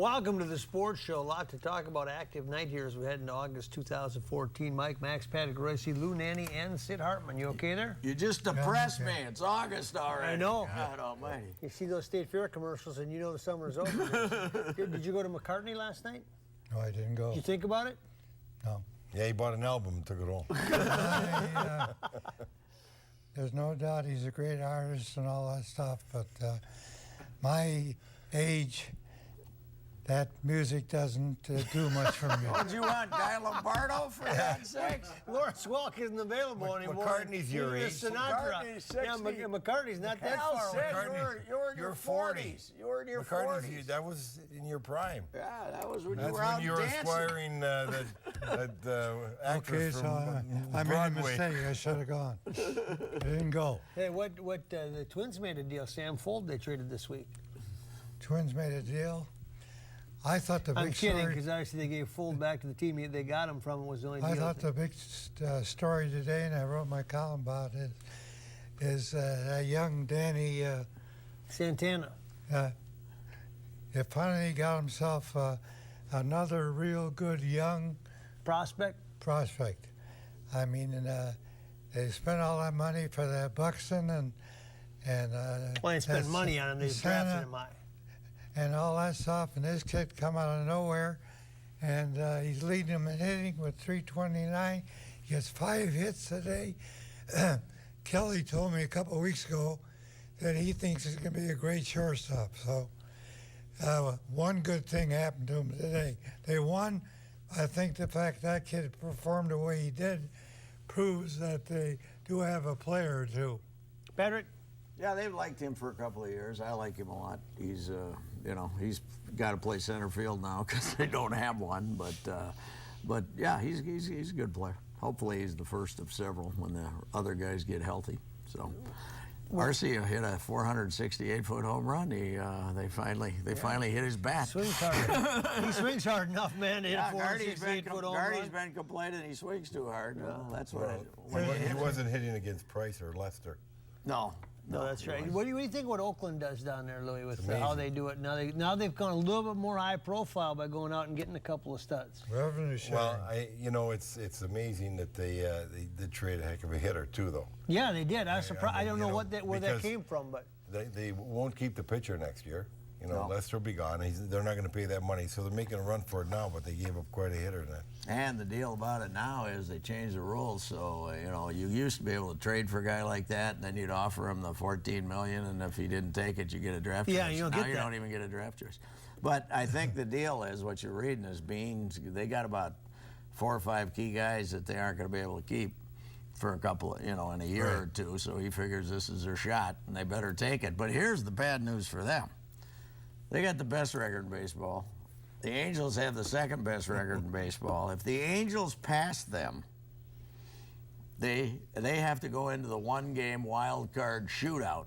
Welcome to the Sports Show. A lot to talk about. Active night here as we head into August 2014. Mike, Max, Patrick, Royce, Lou Nanny, and Sid Hartman. You okay there? You just depressed me. It's August already. I know. God almighty. You see those State Fair commercials and you know the summer's over. Did you go to McCartney last night? No, I didn't go. Did you think about it? No. Yeah, he bought an album and took it home. There's no doubt he's a great artist and all that stuff, but my age, that music doesn't do much for me. What you want, Guy Lombardo, for God's sakes? Lawrence Welk isn't available anymore. McCartney's your age. Sinatra. McCartney's 60. Yeah, McCartney's not that Hell, far Sid, away. you're in your 40s. You were in your 40s. That was in your prime. Yeah, that was when That's you were out when you were dancing. acquiring that actress Okay, so from I made a Broadway. mistake. I should have gone. I didn't go. Hey, the Twins made a deal. Sam Fold they traded this week. Twins made a deal. I thought the I'm big kidding, story. because obviously they gave Fold back to the team they got him from. It was the only deal. I thought the big story today, and I wrote my column about it, is that young Danny. Santana. He finally got himself another real good young Prospect. I mean, they spent all that money for that Buxton and Well, they spent that's money on him. They Santa drafted him high. and all that stuff. And this kid come out of nowhere, and he's leading them in hitting with 329. He gets 5 hits a day. Kelly told me a couple of weeks ago that he thinks he's going to be a great shortstop. So one good thing happened to him today. They won. I think the fact that kid performed the way he did proves that they do have a player or two. Patrick? Yeah, they've liked him for a couple of years. I like him a lot. He's, he's got to play center field now because they don't have one. But yeah, he's a good player. Hopefully, he's the first of several when the other guys get healthy. So, Arcia hit a 468-foot home run. They finally hit his bat. Swings hard. He swings hard enough, man, to hit a 468-foot home run. Gardy's been complaining he swings too hard. Well, that's what He wasn't hitting against Price or Lester. No, that's right. What do you think what Oakland does down there, Louis, with amazing. how they do it? Now they've gone a little bit more high profile by going out and getting a couple of studs. Revenue sharing. Well, it's amazing that they did trade a heck of a hitter too, though. Yeah, they did. I was surprised. I don't know where that because came from, but they won't keep the pitcher next year. No. Lester will be gone. They're not going to pay that money, so they're making a run for it now. But they gave up quite a hitter. And the deal about it now is they changed the rules. So you used to be able to trade for a guy like that, and then you'd offer him the $14 million, and if he didn't take it, you get a draft choice. Yeah, you don't get now you that. don't even get a draft choice. But I think the deal is what you're reading is Beans. They got about 4 or 5 key guys that they aren't going to be able to keep for a couple of, in a year or two. So he figures this is their shot, and they better take it. But here's the bad news for them. They got the best record in baseball. The Angels have the second best record in baseball. If the Angels pass them, they have to go into the one-game wild card shootout.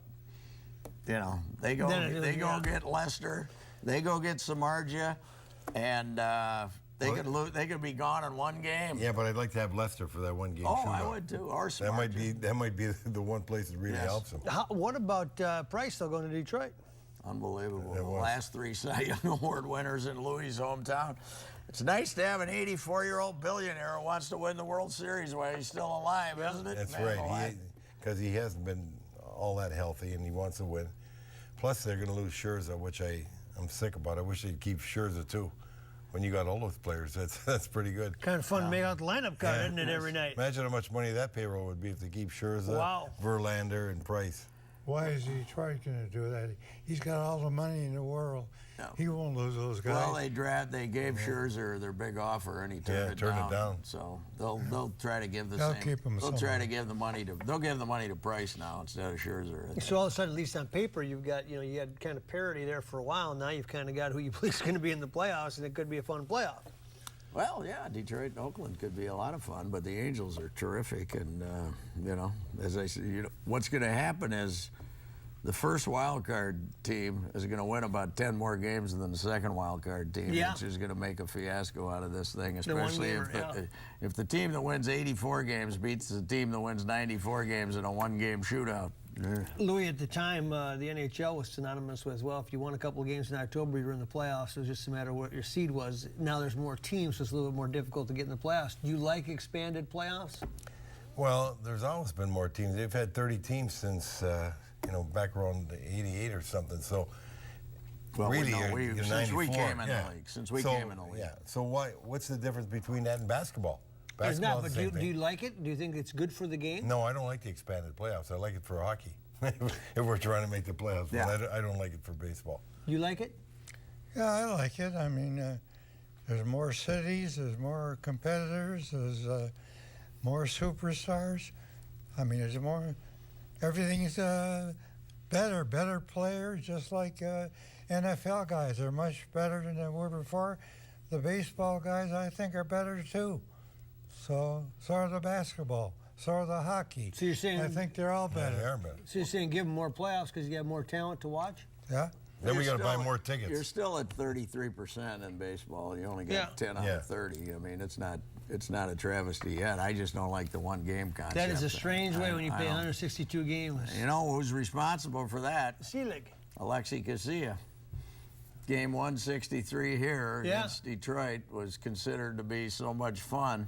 They go get Lester, they go get Samardzija, and they could be gone in one game. Yeah, but I'd like to have Lester for that one game. Oh, shootout. I would too. Or Samardzija. That might be the one place that really helps him. what about Price still going to Detroit? Unbelievable. The last 3 Cy Young Award winners in Louis' hometown. It's nice to have an 84-year-old billionaire who wants to win the World Series while he's still alive, isn't it? That's right. Because he hasn't been all that healthy, and he wants to win. Plus, they're going to lose Scherzer, which I'm sick about. I wish they'd keep Scherzer, too. When you got all those players, that's pretty good. Kind of fun to make out the lineup card, isn't it, every night? Imagine how much money that payroll would be if they keep Scherzer, Verlander, and Price. Why is Detroit going to do that? He's got all the money in the world. No. He won't lose those guys. Well, they gave Scherzer their big offer, and he turned it down. So they'll try to give the They'll same. keep him They'll somewhere. try to give the money to. They'll give the money to Price now instead of Scherzer. So all of a sudden, at least on paper, you've got you had kind of parity there for a while. Now you've kind of got who you believe is going to be in the playoffs, and it could be a fun playoff. Well, yeah, Detroit and Oakland could be a lot of fun, but the Angels are terrific, and as I said, what's going to happen is the first wild card team is going to win about 10 more games than the second wild card team, which is going to make a fiasco out of this thing, especially if the team that wins 84 games beats the team that wins 94 games in a one-game shootout. Louis, at the time, the NHL was synonymous with, well, if you won a couple of games in October, you were in the playoffs. It was just a matter of what your seed was. Now there's more teams, so it's a little bit more difficult to get in the playoffs. Do you like expanded playoffs? Well, there's always been more teams. They've had 30 teams since, back around '88 or something. So, Well, really, since we 94, came in yeah. the league. Since we came in the league. Yeah. So what's the difference between that and basketball? It's not, Basketball's but the same do you thing. like it? Do you think it's good for the game? No, I don't like the expanded playoffs. I like it for hockey. If we're trying to make the playoffs, Yeah. but I don't like it for baseball. You like it? Yeah, I like it. I mean, there's more cities, there's more competitors, there's more superstars. I mean, there's more. Everything's better players, just like NFL guys. They're much better than they were before. The baseball guys, I think, are better too. So are the basketball. So are the hockey. So you're saying- I think they're all Yeah, better. they are better. So you're saying give them more playoffs because you have more talent to watch? Yeah. Then we You're got to buy still- more tickets. You're still at 33% in baseball. You only get Yeah. 10 out Yeah. of 30. I mean, it's not a travesty yet. I just don't like the one game concept. That is a strange way when you I play don't- 162 games. You know who's responsible for that? Selig. Alexi Casilla. Game 163 here Yeah. against Detroit was considered to be so much fun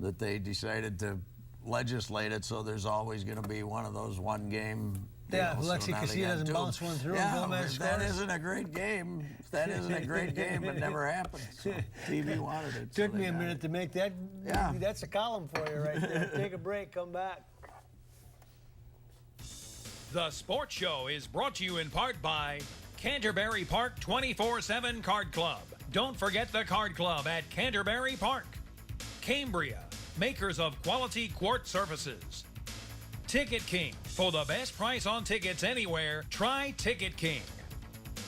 that they decided to legislate it so there's always going to be one of those one-game Yeah, deals. Alexi So now they Casilla got doesn't two. bounce one through and Yeah, Gomez if that scores. isn't a great game. If that isn't a great game, it never happened. So TV wanted it. so Took they me a got minute it. to make that. Yeah. That's a column for you right there. Take a break, come back. The Sports Show is brought to you in part by Canterbury Park 24/7 Card Club. Don't forget the Card Club at Canterbury Park. Cambria, makers of quality quartz surfaces. Ticket King. For the best price on tickets anywhere, try Ticket King.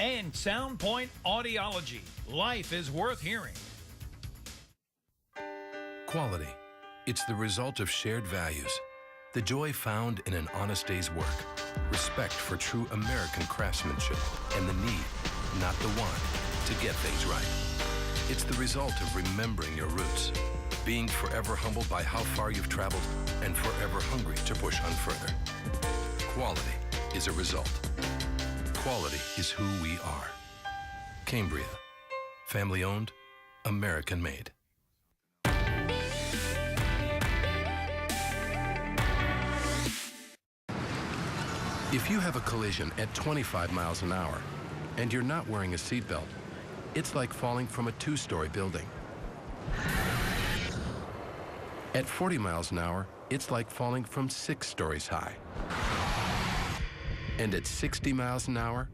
And Soundpoint Audiology. Life is worth hearing. Quality. It's the result of shared values. The joy found in an honest day's work. Respect for true American craftsmanship and the need, not the want, to get things right. It's the result of remembering your roots, being forever humbled by how far you've traveled and forever hungry to push on further. Quality is a result. Quality is who we are. Cambria. Family owned, American made. If you have a collision at 25 miles an hour and you're not wearing a seatbelt, it's like falling from a 2-story building. At 40 miles an hour, it's like falling from 6 stories high. And at 60 miles an hour,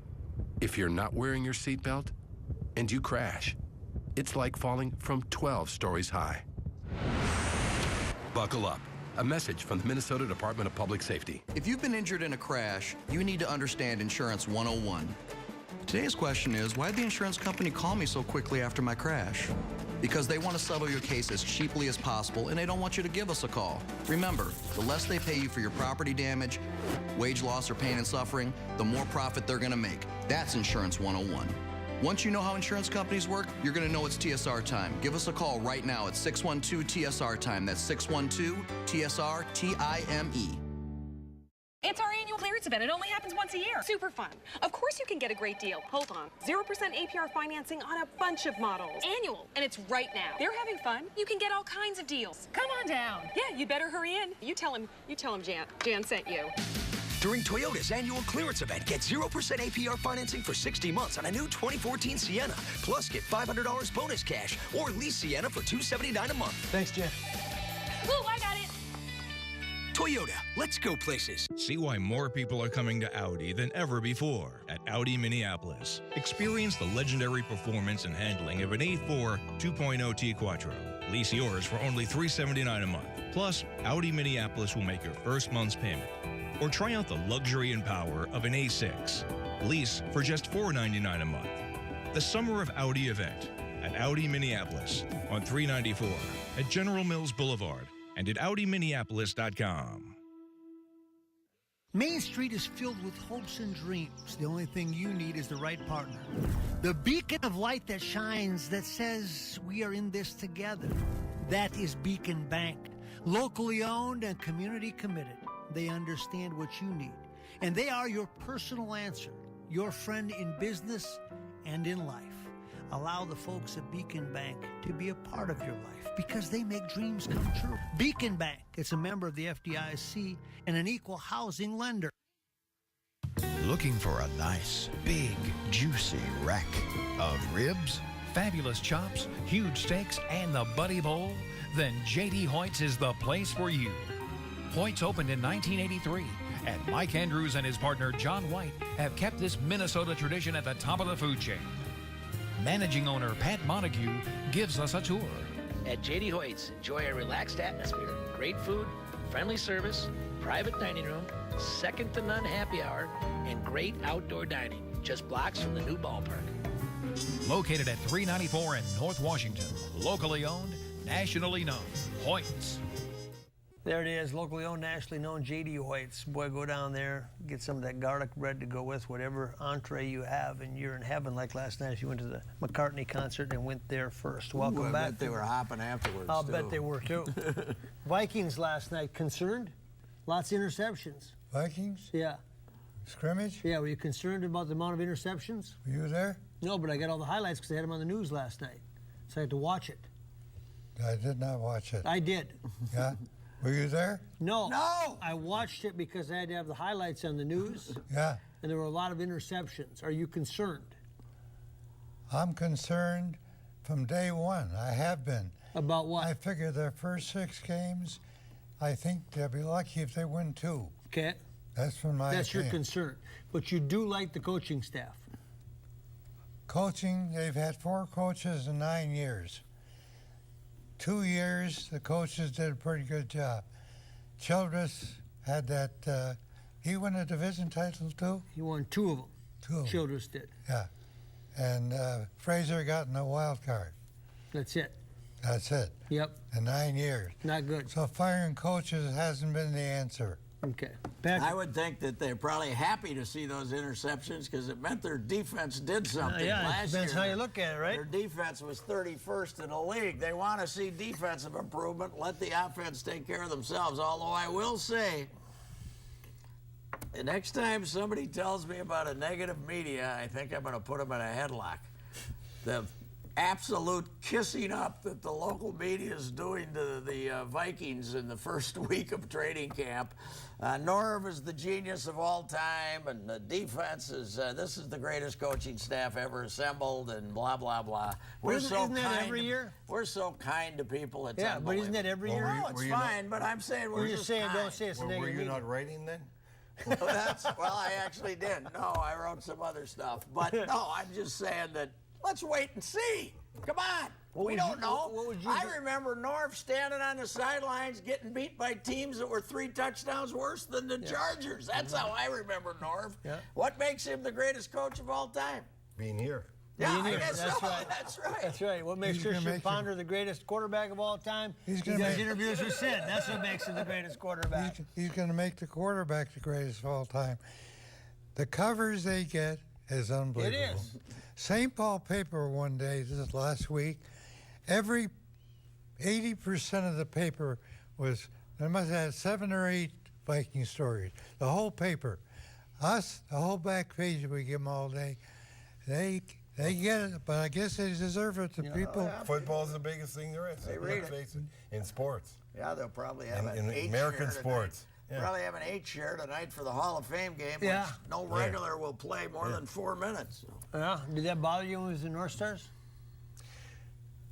if you're not wearing your seatbelt and you crash, it's like falling from 12 stories high. Buckle up. A message from the Minnesota Department of Public Safety. If you've been injured in a crash, you need to understand Insurance 101. Today's question is, why did the insurance company call me so quickly after my crash? Because they want to settle your case as cheaply as possible and they don't want you to give us a call. Remember, the less they pay you for your property damage, wage loss, or pain and suffering, the more profit they're going to make. That's Insurance 101. Once you know how insurance companies work, you're going to know it's TSR time. Give us a call right now at 612-TSR time. That's 612-TSR-TIME. It's our annual clearance event. It only happens once a year. Super fun. Of course you can get a great deal. Hold on. 0% APR financing on a bunch of models. Annual. And it's right now. They're having fun. You can get all kinds of deals. Come on down. Yeah, you better hurry in. You tell him Jan sent you. During Toyota's annual clearance event, get 0% APR financing for 60 months on a new 2014 Sienna. Plus, get $500 bonus cash or lease Sienna for $279 a month. Thanks, Jen. Ooh, I got it. Toyota, let's go places. See why more people are coming to Audi than ever before at Audi Minneapolis. Experience the legendary performance and handling of an A4 2.0 T Quattro. Lease yours for only $379 a month. Plus, Audi Minneapolis will make your first month's payment. Or try out the luxury and power of an A6. Lease for just $499 a month. The Summer of Audi event at Audi Minneapolis on 394 at General Mills Boulevard and at AudiMinneapolis.com. Main Street is filled with hopes and dreams. The only thing you need is the right partner. The beacon of light that shines that says we are in this together. That is Beacon Bank. Locally owned and community committed. They understand what you need. And they are your personal answer, your friend in business and in life. Allow the folks at Beacon Bank to be a part of your life because they make dreams come true. Beacon Bank, it's a member of the FDIC and an equal housing lender. Looking for a nice, big, juicy rack of ribs? Fabulous chops, huge steaks, and the Buddy Bowl? Then J.D. Hoyt's is the place for you. Hoyt's opened in 1983, and Mike Andrews and his partner John White have kept this Minnesota tradition at the top of the food chain. Managing owner Pat Montague gives us a tour. At J.D. Hoyt's, enjoy a relaxed atmosphere, great food, friendly service, private dining room, second-to-none happy hour, and great outdoor dining, just blocks from the new ballpark. Located at 394 in North Washington, locally owned, nationally known, Hoyt's. There it is, locally owned, nationally known, J.D. Hoyt's. Boy, go down there, get some of that garlic bread to go with whatever entree you have, and you're in heaven. Like last night, if you went to the McCartney concert and went there first. Welcome I back. bet they were hopping afterwards, I'll too. bet they were, too. Vikings last night, concerned? Lots of interceptions. Vikings? Yeah. Scrimmage? Yeah, were you concerned about the amount of interceptions? Were you there? No, but I got all the highlights because they had them on the news last night. So I had to watch it. I did not watch it. I did. Yeah? Were you there? No. No! I watched it because I had to have the highlights on the news. Yeah. And there were a lot of interceptions. Are you concerned? I'm concerned from day one. I have been. About what? I figure their first 6 games, I think they'll be lucky if they win 2. Okay. That's from my That's your opinion. concern. But you do like the coaching staff. Coaching, they've had 4 coaches in 9 years. 2 years, the coaches did a pretty good job. Childress had that, he won a division title too? He won 2 of them. 2 of them. Childress did. Yeah. And Fraser got in the wild card. That's it. That's it. Yep. In 9 years. Not good. So firing coaches hasn't been the answer. Okay. Patrick. I would think that they're probably happy to see those interceptions because it meant their defense did something yeah, last it depends year. how you look at it, right? Their defense was 31st in the league. They want to see defensive improvement. Let the offense take care of themselves. Although I will say, the next time somebody tells me about a negative media, I think I'm going to put them in a headlock. The absolute kissing up that the local media is doing to the Vikings in the first week of training camp. Norv is the genius of all time, and the defense is, this is the greatest coaching staff ever assembled, and blah, blah, blah. Isn't that every year? We're so kind to people. It's Yeah, but isn't that every year? No, it's fine, but I'm saying we're You're just saying, kind. don't say it's a Were negative you media. not writing then? Well, I actually did. No, I wrote some other stuff. But no, I'm just saying that let's wait and see. Come on. We don't know. What would you I do? remember Norv standing on the sidelines getting beat by teams that were 3 touchdowns worse than the Chargers. That's how I remember Norv. Yeah. What makes him the greatest coach of all time? Being here. Yeah, Being I here. guess That's so. right. That's right. That's right. What makes He's gonna Christian make Ponder the greatest quarterback of all time? He's He gonna does make- interviews with Sid. That's what makes him the greatest quarterback. He's going to make the quarterback the greatest of all time. The covers they get is unbelievable. It is. St. Paul paper one day, this is last week, every 80% of the paper was, they must have had 7 or 8 Viking stories. The whole paper. Us, the whole back page, we give them all day. They get it, but I guess they deserve it. The people. Football's the biggest thing there is. They read Let's it. face it. In sports. Yeah, they'll probably have In an 8 American share sports. Tonight. Yeah. Probably have an 8 share tonight for the Hall of Fame game, Yeah. which no regular will play more than 4 minutes. Yeah. Did that bother you when it was the North Stars?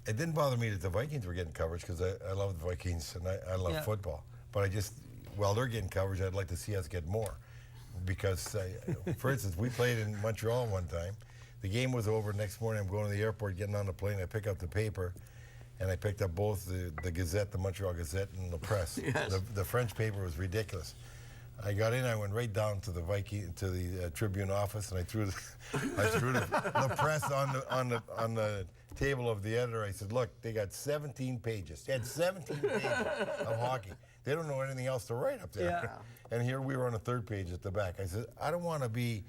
It didn't bother me that the Vikings were getting coverage because I love the Vikings and I love Yeah. football. But I just, while they're getting coverage, I'd like to see us get more. Because, for instance, we played in Montreal one time. The game was over. Next morning, I'm going to the airport, getting on the plane. I pick up the paper, and I picked up both the Gazette, the Montreal Gazette, and the Press. Yes. The French paper was ridiculous. I got in. I went right down to the Tribune office, and I threw the Press on the table of the editor. I said, "Look, they got 17 pages. They had 17 pages of hockey. They don't know anything else to write up there." Yeah. And here we were on the 3rd page at the back. I said, "I don't want to be,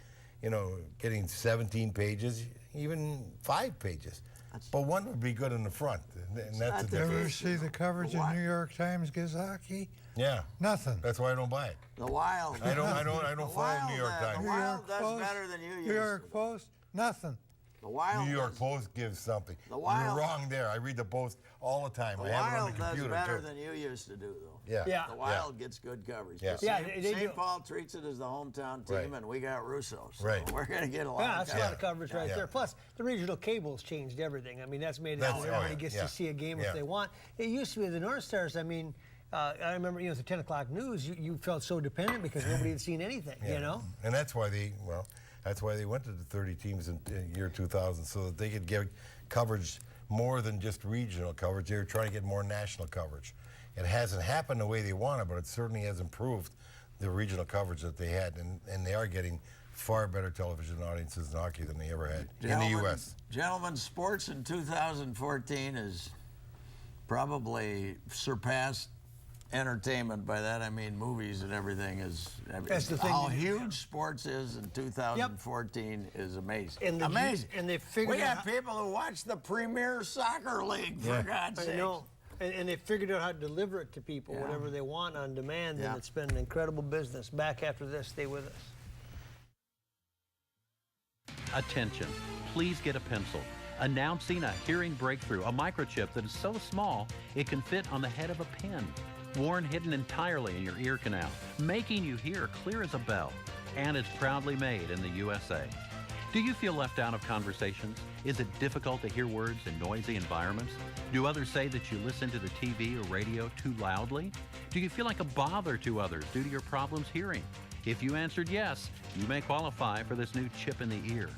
getting 17 pages, even 5 pages." But one would be good in the front, and that's the You ever difference. see the coverage in New York Times Gazaki? Yeah. Nothing. That's why I don't buy it. The Wild. I don't follow New York Times. The Wild does better than you used New York Post, nothing. The Wild. New York Post gives something. The Wild. You're wrong there. I read the Post all the time. The I have it on Wild the does computer better too. than you used to do, though. Yeah. Yeah. The Wild gets good coverage. Yeah. Yeah, they do. St. Paul treats it as the hometown team, Right. and we got Russo. So Right. we're going to get a lot Yeah, of that's a coverage. lot of coverage right Yeah. there. Plus, the regional cables changed everything. I mean, that's made it That's- so oh, everybody yeah, gets yeah. to see a game Yeah. if they want. It used to be the North Stars. I mean, I remember, the 10 o'clock news. You felt so dependent because nobody had seen anything. Yeah. You know. And that's why they went to the 30 teams in year 2000, so that they could get coverage more than just regional coverage. They were trying to get more national coverage. It hasn't happened the way they wanted, but it certainly has improved the regional coverage that they had, and they are getting far better television audiences in hockey than they ever had in the U.S. Gentlemen, sports in 2014 has probably surpassed entertainment. By that I mean movies and everything. That's the thing. How huge sports is in 2014 is amazing. Amazing. And they figured we out got people who watch the Premier Soccer League, for God's sake. I know. And they figured out how to deliver it to people, whatever they want on demand, and it's been an incredible business. Back after this, stay with us. Attention, please get a pencil. Announcing a hearing breakthrough, a microchip that is so small it can fit on the head of a pin. Worn hidden entirely in your ear canal, making you hear clear as a bell. And it's proudly made in the USA. Do you feel left out of conversations? Is it difficult to hear words in noisy environments? Do others say that you listen to the TV or radio too loudly? Do you feel like a bother to others due to your problems hearing? If you answered yes, you may qualify for this new chip in the ear.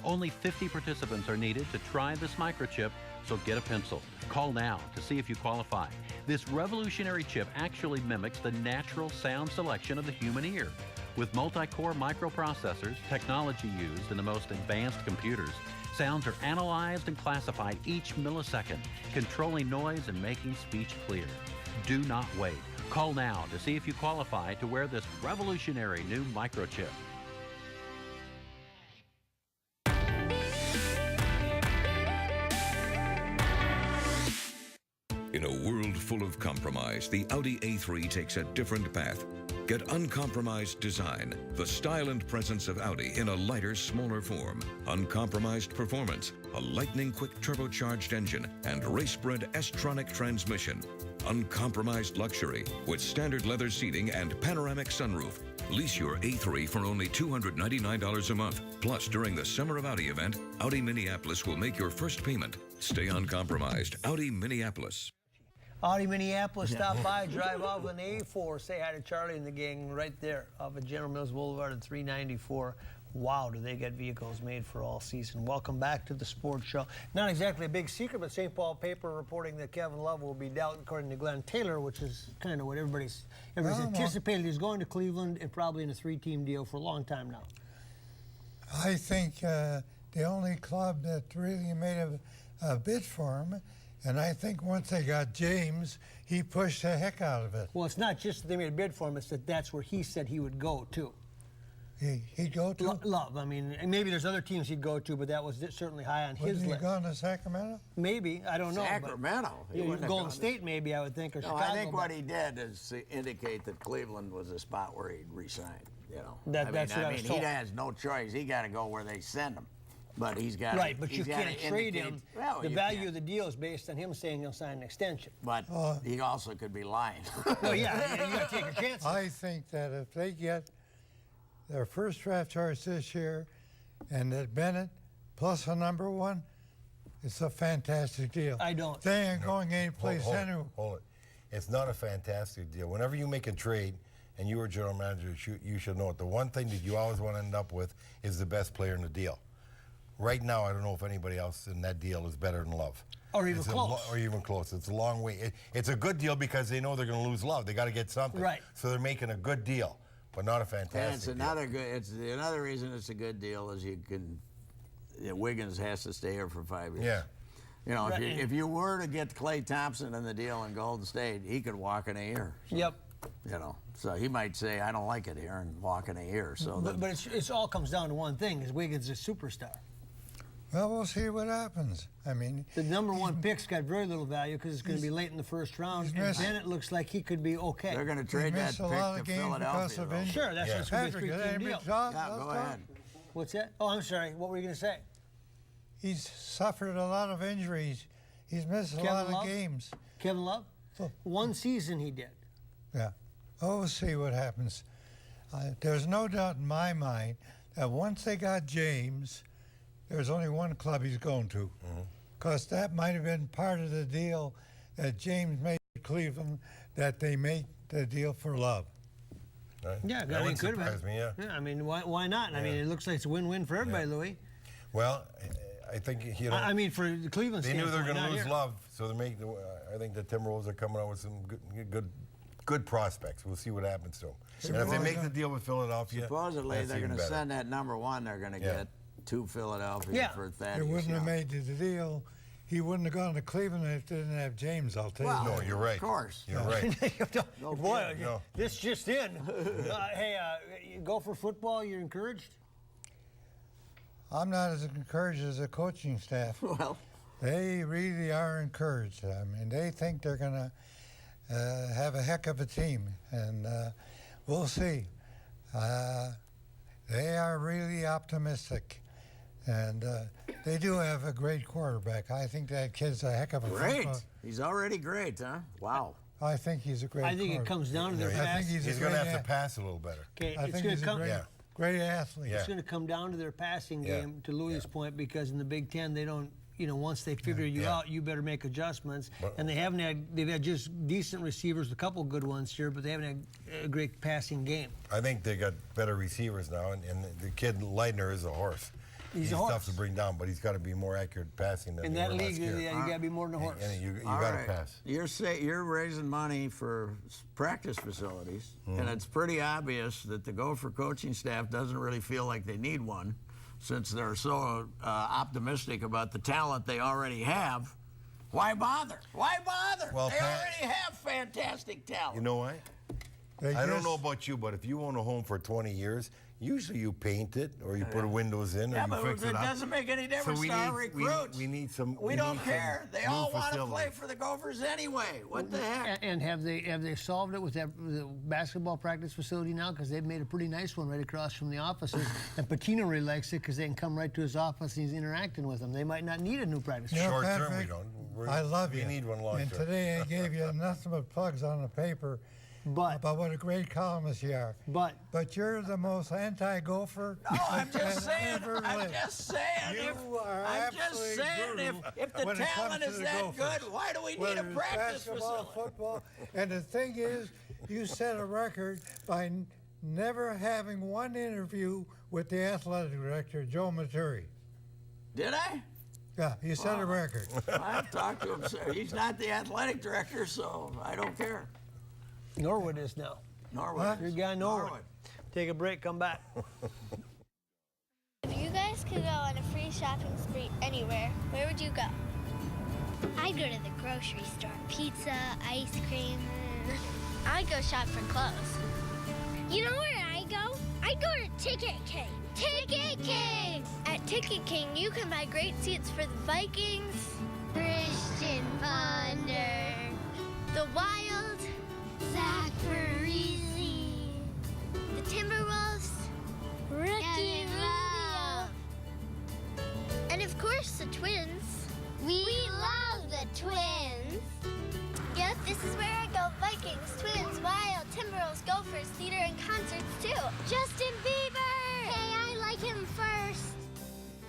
Only 50 participants are needed to try this microchip, so get a pencil. Call now to see if you qualify. This revolutionary chip actually mimics the natural sound selection of the human ear. With multi-core microprocessors, technology used in the most advanced computers, sounds are analyzed and classified each millisecond, controlling noise and making speech clear. Do not wait. Call now to see if you qualify to wear this revolutionary new microchip. In a world full of compromise, the Audi A3 takes a different path. Get Uncompromised Design, the style and presence of Audi in a lighter, smaller form. Uncompromised performance, a lightning-quick turbocharged engine, and race-bred S-tronic transmission. Uncompromised luxury with standard leather seating and panoramic sunroof. Lease your A3 for only $299 a month. Plus, during the Summer of Audi event, Audi Minneapolis will make your first payment. Stay uncompromised. Audi Minneapolis. Audi Minneapolis, stop by, drive off an A4, say hi to Charlie and the gang right there off of General Mills Boulevard at 394. Wow, do they get vehicles made for all season. Welcome back to the Sports Show. Not exactly a big secret, but St. Paul paper reporting that Kevin Love will be dealt, according to Glenn Taylor, which is kind of what everybody's anticipated. He's going to Cleveland and probably in a 3-team deal for a long time now. I think the only club that really made a bid for him, and I think once they got James, he pushed the heck out of it. Well, it's not just that they made a bid for him, it's that that's where he said he would go to. He'd go to? Love. I mean, maybe there's other teams he'd go to, but that was certainly high on his list. Would he gone to Sacramento? Maybe. I don't know. Sacramento? Golden State, maybe, I would think, or Chicago. I think what he did is indicate that Cleveland was a spot where he'd resign. You know, that's what I was told. He has no choice. He got to go where they send him. But he's got right, but you can't trade him. Well, the value of the deal is based on him saying he'll sign an extension. But he also could be lying. Well, yeah, you got to take your chances. I think that if they get their first draft choice this year and that Bennett plus a number 1, it's a fantastic deal. I don't. They ain't going anyplace anyway. Hold it. It's not a fantastic deal. Whenever you make a trade and you are general manager, you should know it. The one thing that you always want to end up with is the best player in the deal. Right now, I don't know if anybody else in that deal is better than Love. Or even close. Or even close. It's a long way. It's a good deal because they know they're going to lose Love. They got to get something. Right. So they're making a good deal, but not a fantastic deal. It's another reason it's a good deal is Wiggins has to stay here for 5 years. Yeah. You know, if you were to get Klay Thompson in the deal in Golden State, he could walk in a year. So, yep. You know, so he might say, I don't like it here, and walk in a year. So, but it all comes down to one thing: is Wiggins a superstar? Well, we'll see what happens. I mean, the number one pick's got very little value because it's going to be late in the first round, and then it looks like he could be okay. They're going to trade that pick to Philadelphia. Sure, that's what's going to be a 3-team deal. Go ahead. What's that? Oh, I'm sorry. What were you going to say? He's suffered a lot of injuries. He's missed a lot of games. Kevin Love? One season he did. Yeah. Oh, we'll see what happens. There's no doubt in my mind that once they got James, there's only one club he's going to. Because that might have been part of the deal that James made with Cleveland, that they made the deal for Love. Right. Yeah, that wouldn't surprise me, yeah. I mean, why not? I mean, it looks like it's a win-win for everybody, Louis. Well, I think, you know. I mean, for the Cleveland they knew they were going to lose here. Love, so I think the Timberwolves are coming out with some good prospects. We'll see what happens to them. And if they make the deal with Philadelphia, supposedly they're going to send that number one. They're going to get to Philadelphia for Thaddeus. They wouldn't have made the deal. He wouldn't have gone to Cleveland if they didn't have James, I'll tell you. No, you're right. Of course. You're right. Boy, this just in. Hey, you go for football, you're encouraged? I'm not as encouraged as the coaching staff. Well, they really are encouraged. I mean, they think they're going to have a heck of a team, and we'll see. They are really optimistic, and they do have a great quarterback. I think that kid's a heck of a football. He's already great, huh? Wow. I think he's a great I think it comes down to their pass. I think he's going to have to pass a little better. Okay, I think he's a great athlete. It's going to come down to their passing game, to Louis' point, because in the Big Ten, they don't, once they figure you out, you better make adjustments. And they've had just decent receivers, a couple good ones here, but they haven't had a great passing game. I think they got better receivers now, and the kid Leitner is a horse. He's tough to bring down, but he's got to be more accurate passing than in that league. You got to be more than a horse. And you got to pass. You're raising money for practice facilities, and it's pretty obvious that the Gopher coaching staff doesn't really feel like they need one, since they're so optimistic about the talent they already have. Why bother? Why bother? Well, they already have fantastic talent. You know why? I don't know about you, but if you own a home for 20 years, usually you paint it or you put windows in or you fix it up. It doesn't make any difference to our recruits. We need some. We don't care. They all want to play for the Gophers anyway. What the heck? And have they solved it with the basketball practice facility now? Because they've made a pretty nice one right across from the offices. And Patino really likes it because they can come right to his office and he's interacting with them. They might not need a new practice facility. Short term, we don't. I love you. We need one long term. And today I gave you nothing but plugs on the paper. About what a great columnist you are. But you're the most anti-Gopher. No, I'm just saying. I'm just saying. If the talent is that good, why do we need a practice facility? Football. And the thing is, you set a record by never having one interview with the athletic director, Joe Maturi. Did I? Yeah, you set a record. I've talked to him, sir. He's not the athletic director, so I don't care. Norwood is now. Norwood. Your guy Norwood. Take a break, come back. If you guys could go on a free shopping spree anywhere, where would you go? I'd go to the grocery store. Pizza, ice cream. I'd go shop for clothes. You know where I go? I'd go to Ticket King. Ticket King! At Ticket King, you can buy great seats for the Vikings, Christian Ponder, the Wild, Zach Parise, the Timberwolves, Ricky Rubio, and of course the Twins. We love the Twins. Yep, this is where I go. Vikings, Twins, Wild, Timberwolves, Gophers, theater, and concerts too. Justin Bieber! Hey, I like him first.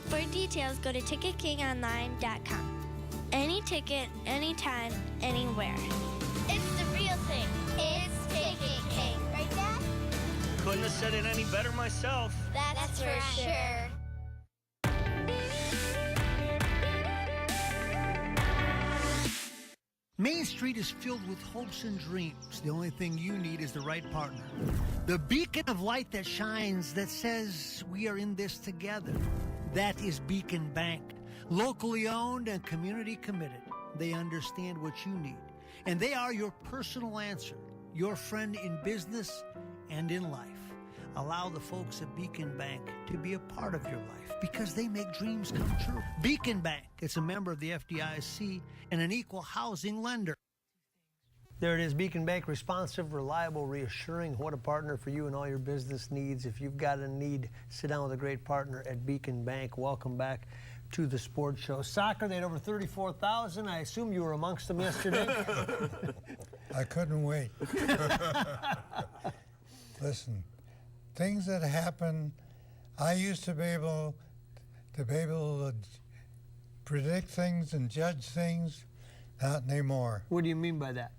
For details, go to ticketkingonline.com. Any ticket, anytime, anywhere. It's the real thing. It's Ticket King. Right, Dad? Couldn't have said it any better myself. That's for sure. Main Street is filled with hopes and dreams. The only thing you need is the right partner. The beacon of light that shines, that says we are in this together. That is Beacon Bank. Locally owned and community committed. They understand what you need. And they are your personal answer. Your friend in business and in life. Allow the folks at Beacon Bank to be a part of your life because they make dreams come true. Beacon Bank, it's a member of the FDIC and an equal housing lender. There it is, Beacon Bank, responsive, reliable, reassuring. What a partner for you and all your business needs. If you've got a need, sit down with a great partner at Beacon Bank. Welcome back to the Sports Show. Soccer, they had over 34,000. I assume you were amongst them yesterday. I couldn't wait. Listen, things that happen, I used to be able to predict things and judge things, not anymore. What do you mean by that?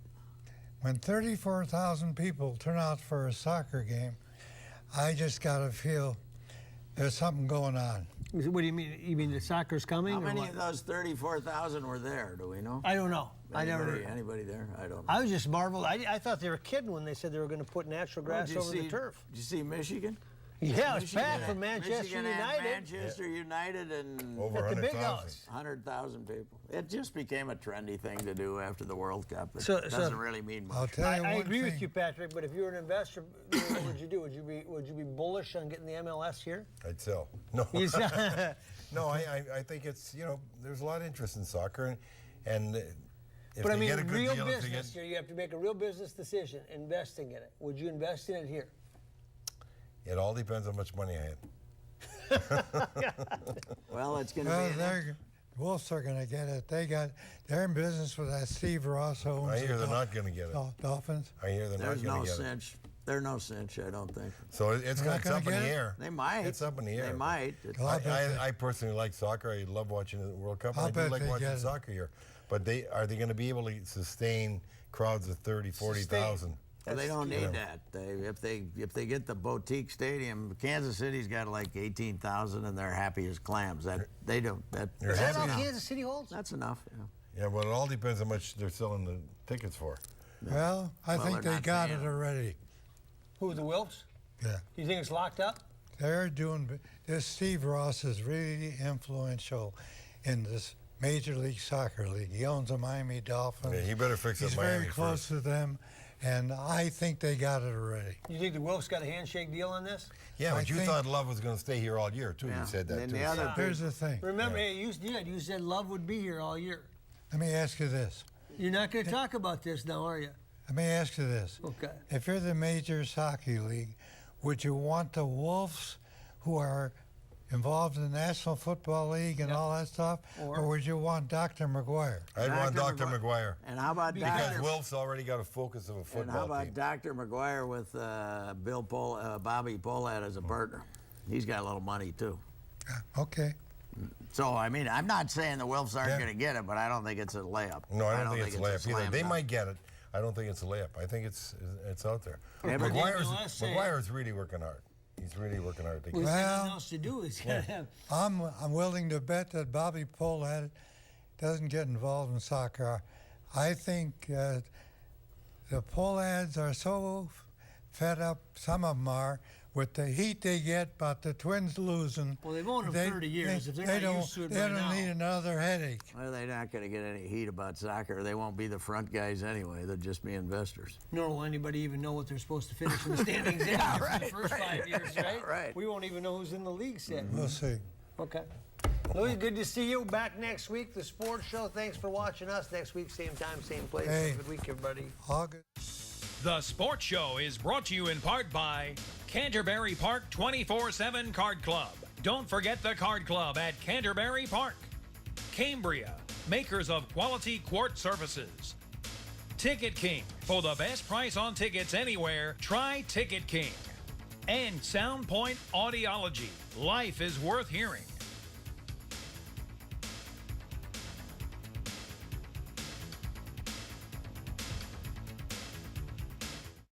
When 34,000 people turn out for a soccer game, I just got to feel there's something going on. What do you mean? You mean the soccer's coming? How many of those 34,000 were there? Do we know? I don't know. Anybody there? I don't know. I was just marveled. I thought they were kidding when they said they were going to put natural grass over the turf. Did you see Michigan? Yeah, it's packed from Manchester Michigan United. Manchester United and over 100,000. 100,000 people. It just became a trendy thing to do after the World Cup. It So- doesn't really mean much. I'll tell you I one agree thing. with you, Patrick. But if you were an investor, what would you do? Would you be bullish on getting the MLS here? I'd sell. No. You sell- No, I think it's, there's a lot of interest in soccer. And if But I they mean, get a good real deal, if they business get, here. You have to make a real business decision, investing in it. Would you invest in it here? it all depends on how much money I had. Well, it's going to Well, be. Wolves are going to get it. They're in business with that Steve Ross owns I hear the they're not going to get it. Dolphins. I hear they're There's not no going to get cinch. There's no cinch, I don't think. it. So it's They're not up in gonna the get it? air. They might. It's up in the air. They might. I personally like soccer. I love watching the World Cup. I'll I do bet like they watching get it. soccer here. But are they going to be able to sustain crowds of 30, 40,000? Well, they don't need that. If they get the boutique stadium, Kansas City's got like 18,000, and they're happy as clams. They don't. You're Is that happy all now. Kansas City holds? That's enough. Yeah. Yeah, well, it all depends how much they're selling the tickets for. Well, I think they're they not got paying it them. already. Who, the Wilfs? Yeah. You think it's locked up? They're doing. This Steve Ross is really influential in this Major League Soccer league. He owns the Miami Dolphins. Yeah, he better fix He's up Miami very close first. to them, and I think they got it already. You think the Wilfs got a handshake deal on this? Yeah, I but you think- thought Love was going to stay here all year, too. Yeah. You said that, And too. the other Here's the thing. Remember, hey, you did. You said Love would be here all year. Let me ask you this. You're not going to talk about this now, are you? Let me ask you this. Okay. If you're the Major Soccer League, would you want the Wolves, who are involved in the National Football League and all that stuff, or would you want Dr. McGuire? I'd want Dr. McGuire. And how about Because Dr. Wilf's already got a focus of a And football how about team. Dr. McGuire with Bobby Polat as a partner? He's got a little money too. Okay. So I mean, I'm not saying the Wilfs aren't Yeah. going to get it, but I don't think it's a layup. No, I don't think it's a layup either. slam They dunk. might get it. I don't think it's a layup. I think it's out there. Yeah, but McGuire's really working hard. He's really working hard to get Well, it. there's nothing else to do. He's got to have. I'm willing to bet that Bobby Polat doesn't get involved in soccer. I think the Polats are so fed up, some of them are, with the heat they get about the Twins losing. Well, they've owned them 30 years. If they're not used to it they by don't now. need another headache. Well, they're not going to get any heat about soccer. They won't be the front guys anyway. They'll just be investors. Nor will anybody even know what they're supposed to finish in the standings in for the first 5 years, right? Right. We won't even know who's in the league set. We'll see. Okay. Louis, good to see you. Back next week, the Sports Show. Thanks for watching us. Next week, same time, same place. Hey. Have a good week, everybody. August. The Sports Show is brought to you in part by Canterbury Park 24/7 Card Club. Don't forget the Card Club at Canterbury Park. Cambria, makers of quality quartz surfaces. Ticket King. For the best price on tickets anywhere, try Ticket King. And Soundpoint Audiology. Life is worth hearing.